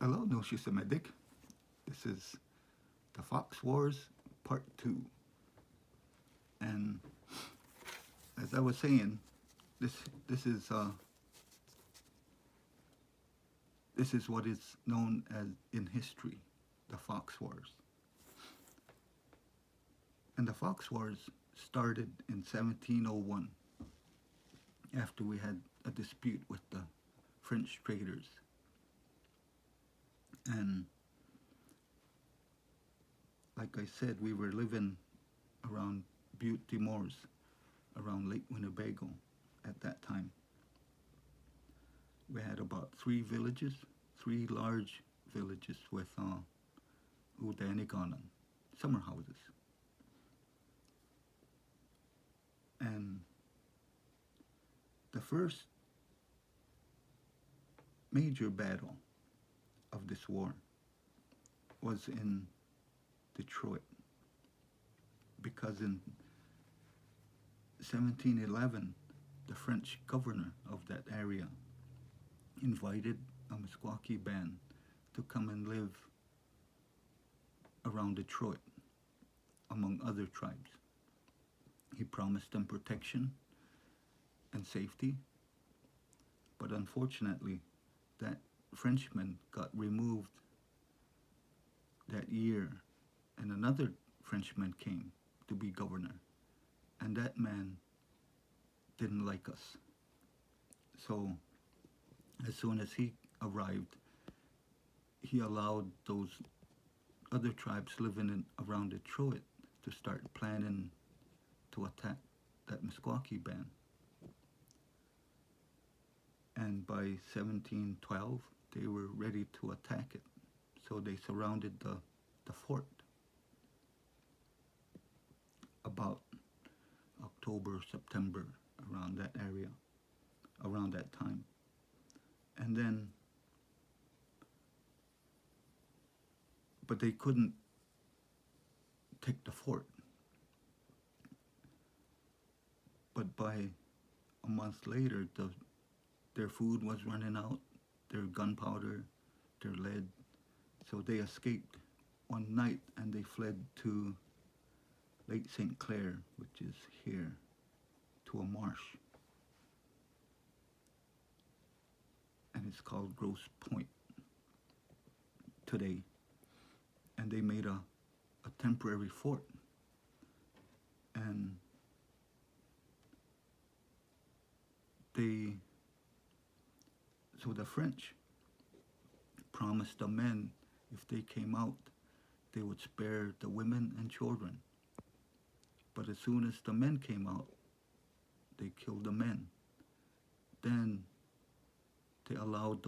Hello, no, she's a medic. This is the Fox Wars Part 2. And as I was saying, this this is uh, this is what is known as in history, the Fox Wars. And the Fox Wars started in 1701 after we had a dispute with the French traders. And like I said, we were living around Butte des Morts, around Lake Winnebago at that time. We had about three large villages with udaniganan, summer houses. And the first major battle of this war was in Detroit, because in 1711 the French governor of that area invited a Meskwaki band to come and live around Detroit among other tribes. He promised them protection and safety, but unfortunately that Frenchman got removed that year, and another Frenchman came to be governor, and that man didn't like us. So as soon as he arrived, he allowed those other tribes living around Detroit to start planning to attack that Meskwaki band. And by 1712, they were ready to attack it. So they surrounded the fort about October, September, around that area, around that time. And then, but they couldn't take the fort. But by a month later, their food was running out, their gunpowder, their lead. So they escaped one night and they fled to Lake St. Clair, which is here, to a marsh. And it's called Grosse Point today. And they made a temporary fort. And so the French promised the men, if they came out, they would spare the women and children. But as soon as the men came out, they killed the men. Then they allowed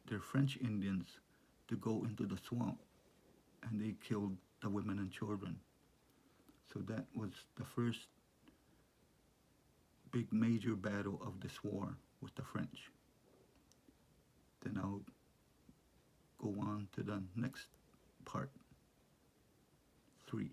their French Indians to go into the swamp, and they killed the women and children. So that was the first big major battle of this war with the French. Then I'll go on to the next part, 3.